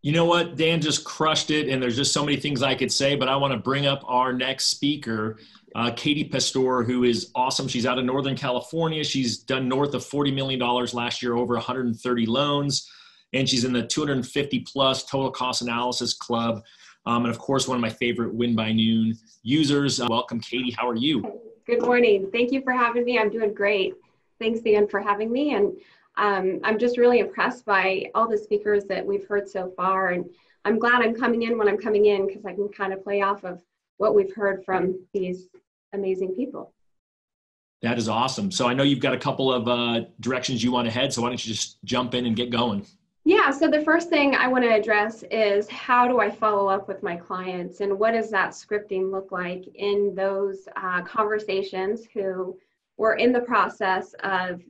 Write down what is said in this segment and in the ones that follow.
You know what? Dan just crushed it, and there's just so many things I could say, but I want to bring up our next speaker, Katie Pastor, who is awesome. She's out of Northern California. She's done north of $40 million last year, over 130 loans, and she's in the 250 plus total cost analysis club. And of course, one of my favorite Win by Noon users. Welcome, Katie. How are you? Good morning. Thank you for having me. I'm doing great. Thanks again for having me. And I'm just really impressed by all the speakers that we've heard so far. And I'm glad I'm coming in when I'm coming in, because I can kind of play off of what we've heard from these amazing people. That is awesome. So I know you've got a couple of directions you want to head. So why don't you just jump in and get going? Yeah, so the first thing I want to address is, how do I follow up with my clients, and what does that scripting look like in those conversations who were in the process of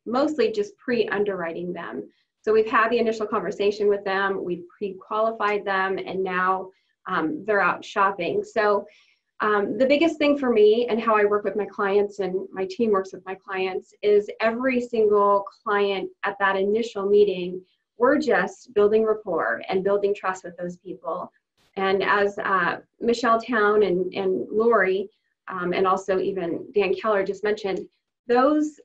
mostly just pre-underwriting them. So we've had the initial conversation with them, we've pre-qualified them, and now they're out shopping. So the biggest thing for me, and how I work with my clients and my team works with my clients, is every single client at that initial meeting, we're just building rapport and building trust with those people. And as Michelle Town and Lori, and also even Dan Keller just mentioned, those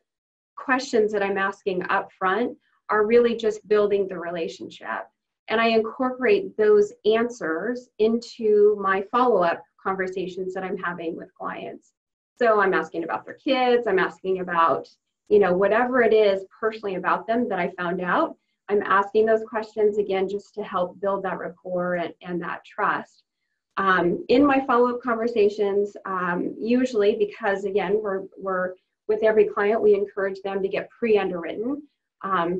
questions that I'm asking up front are really just building the relationship. And I incorporate those answers into my follow-up conversations that I'm having with clients. So I'm asking about their kids, I'm asking about, whatever it is personally about them that I found out. I'm asking those questions again, just to help build that rapport and that trust. In my follow-up conversations, usually, because again, we're with every client, we encourage them to get pre-underwritten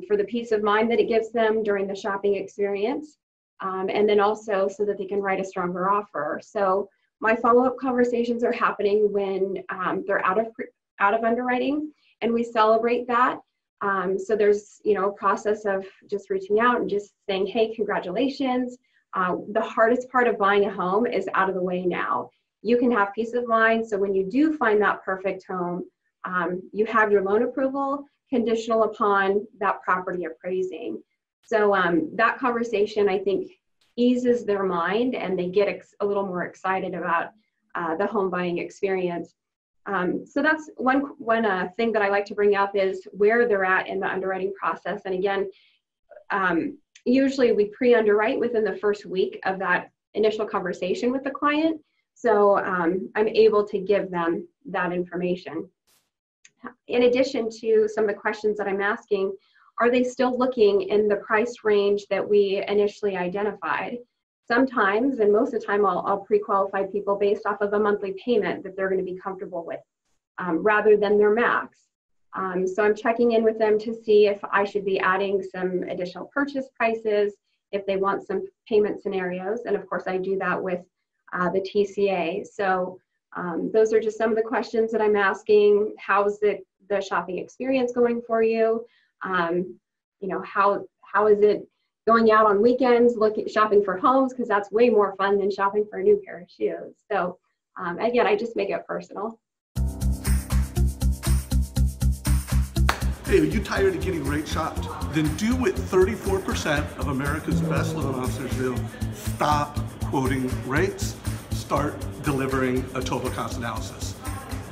for the peace of mind that it gives them during the shopping experience. And then also so that they can write a stronger offer. So my follow-up conversations are happening when they're out of underwriting, and we celebrate that. So there's, a process of just reaching out and just saying, hey, congratulations. The hardest part of buying a home is out of the way now. You can have peace of mind. So when you do find that perfect home, you have your loan approval conditional upon that property appraising. So that conversation, I think, eases their mind, and they get a little more excited about the home buying experience. So that's one thing that I like to bring up, is where they're at in the underwriting process. And again, usually we pre-underwrite within the first week of that initial conversation with the client. So I'm able to give them that information. In addition to some of the questions that I'm asking, are they still looking in the price range that we initially identified? Sometimes, and most of the time, I'll pre-qualify people based off of a monthly payment that they're going to be comfortable with, rather than their max. So I'm checking in with them to see if I should be adding some additional purchase prices, if they want some payment scenarios. And of course, I do that with the TCA. So those are just some of the questions that I'm asking. How's the shopping experience going for you? How is it going out on weekends, shopping for homes, because that's way more fun than shopping for a new pair of shoes. So again, I just make it personal. Hey, are you tired of getting rate shopped? Then do what 34% of America's best loan officers do. Stop quoting rates, start delivering a total cost analysis.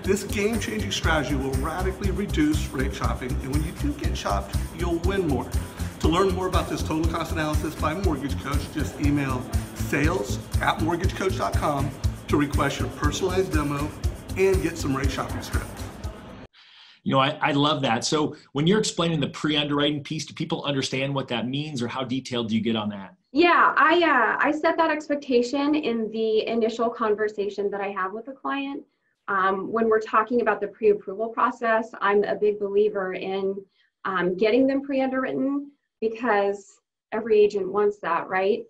This game-changing strategy will radically reduce rate shopping, and when you do get shopped, you'll win more. To learn more about this total cost analysis by Mortgage Coach, just email sales@mortgagecoach.com to request your personalized demo and get some rate shopping script. I love that. So when you're explaining the pre-underwriting piece, do people understand what that means, or how detailed do you get on that? Yeah, I set that expectation in the initial conversation that I have with the client. When we're talking about the pre-approval process, I'm a big believer in getting them pre-underwritten, because every agent wants that, right?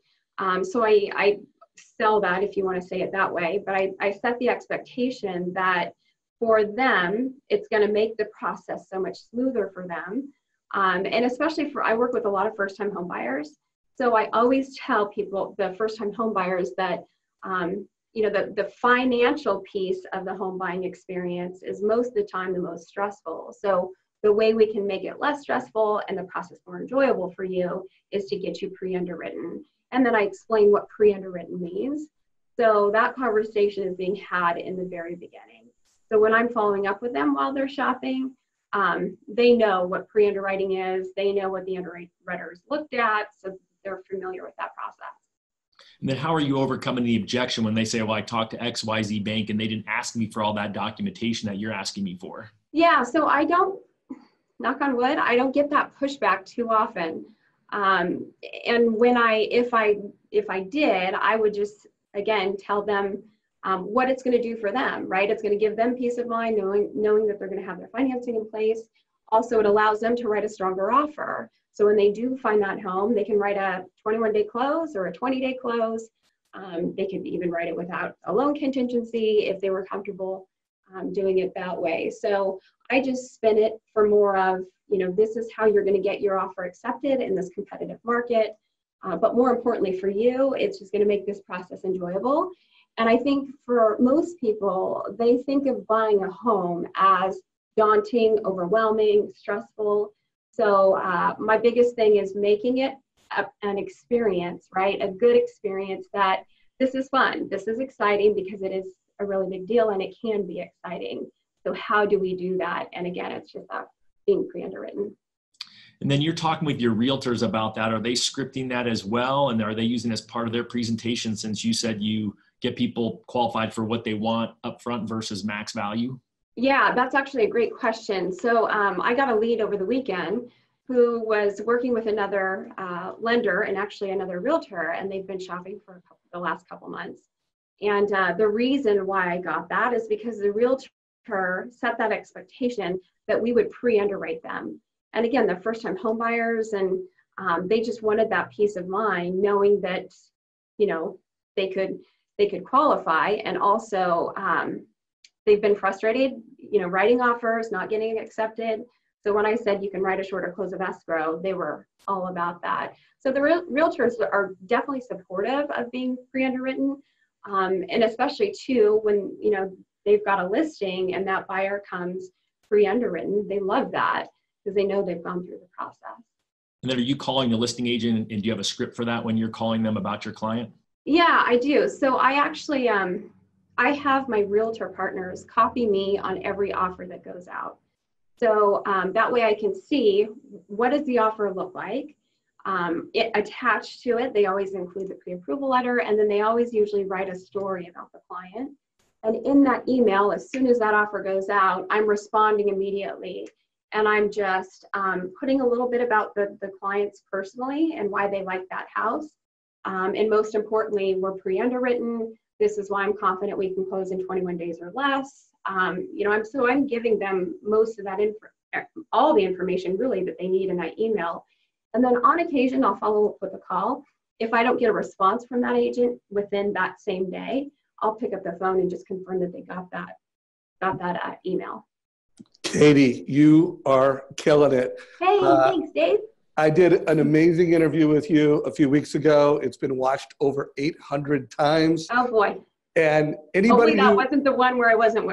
So I sell that, if you want to say it that way, but I set the expectation that for them, it's going to make the process so much smoother for them. And especially I work with a lot of first-time home buyers. So I always tell people, the first-time home buyers, that the financial piece of the home buying experience is most of the time the most stressful. So the way we can make it less stressful and the process more enjoyable for you is to get you pre-underwritten. And then I explain what pre-underwritten means. So that conversation is being had in the very beginning. So when I'm following up with them while they're shopping, they know what pre-underwriting is. They know what the underwriters looked at, so they're familiar with that process. And then how are you overcoming the objection when they say, well, I talked to XYZ Bank and they didn't ask me for all that documentation that you're asking me for? Yeah, so I don't, knock on wood, I don't get that pushback too often. And when if I did, I would just, again, tell them what it's going to do for them, right? It's going to give them peace of mind, knowing that they're going to have their financing in place. Also, it allows them to write a stronger offer. So when they do find that home, they can write a 21-day close or a 20-day close. They could even write it without a loan contingency if they were comfortable doing it that way. So I just spin it for more of, this is how you're going to get your offer accepted in this competitive market. But more importantly for you, it's just going to make this process enjoyable. And I think for most people, they think of buying a home as daunting, overwhelming, stressful. So my biggest thing is making it an experience, right? A good experience that this is fun, this is exciting, because it is a really big deal and it can be exciting. So how do we do that? And again, it's just being pre-underwritten. And then you're talking with your realtors about that. Are they scripting that as well? And are they using it as part of their presentation, since you said you get people qualified for what they want upfront versus max value? Yeah, that's actually a great question. So I got a lead over the weekend who was working with another lender and actually another realtor, and they've been shopping for the last couple months. And the reason why I got that is because the realtor set that expectation that we would pre-underwrite them. And again, they're first-time home buyers, and they just wanted that peace of mind, knowing that, they could qualify. And also, they've been frustrated, writing offers, not getting accepted. So when I said you can write a shorter close of escrow, they were all about that. So the realtors are definitely supportive of being pre-underwritten, and especially too when they've got a listing and that buyer comes pre-underwritten, they love that because they know they've gone through the process. And then are you calling the listing agent, and do you have a script for that when you're calling them about your client? Yeah, I do. So I actually, I have my realtor partners copy me on every offer that goes out. So that way I can see what does the offer look like. Attached to it, they always include the pre-approval letter, and then they always usually write a story about the client. And in that email, as soon as that offer goes out, I'm responding immediately. And I'm just putting a little bit about the clients personally and why they like that house. And most importantly, we're pre-underwritten. This is why I'm confident we can close in 21 days or less. I'm giving them most of that all the information really that they need in that email. And then on occasion, I'll follow up with a call. If I don't get a response from that agent within that same day, I'll pick up the phone and just confirm that they got that email. Katie, you are killing it. Hey, thanks, Dave. I did an amazing interview with you a few weeks ago. It's been watched over 800 times. Oh boy. And anybody hopefully that wasn't the one where I wasn't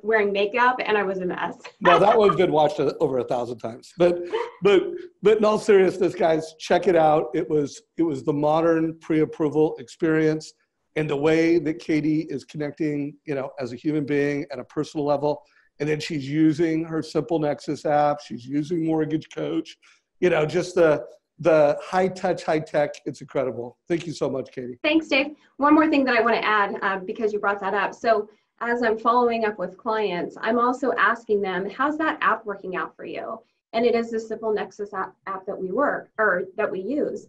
wearing makeup and I was a mess. No, that one's been watched over 1,000 times. But in all seriousness, guys, check it out. It was the modern pre-approval experience, and the way that Katie is connecting, as a human being at a personal level. And then she's using her Simple Nexus app. She's using Mortgage Coach. Just the high touch, high tech. It's incredible. Thank you so much, Katie. Thanks, Dave. One more thing that I want to add because you brought that up. So as I'm following up with clients, I'm also asking them, how's that app working out for you? And it is the Simple Nexus app that we use.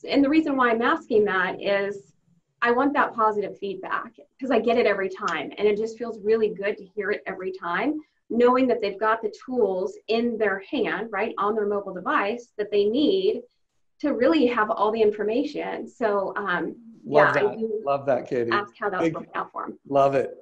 And the reason why I'm asking that is I want that positive feedback because I get it every time. And it just feels really good to hear it every time, knowing that they've got the tools in their hand, right, on their mobile device that they need to really have all the information. So Love that, Katie. Ask how that's working out for them. Love it.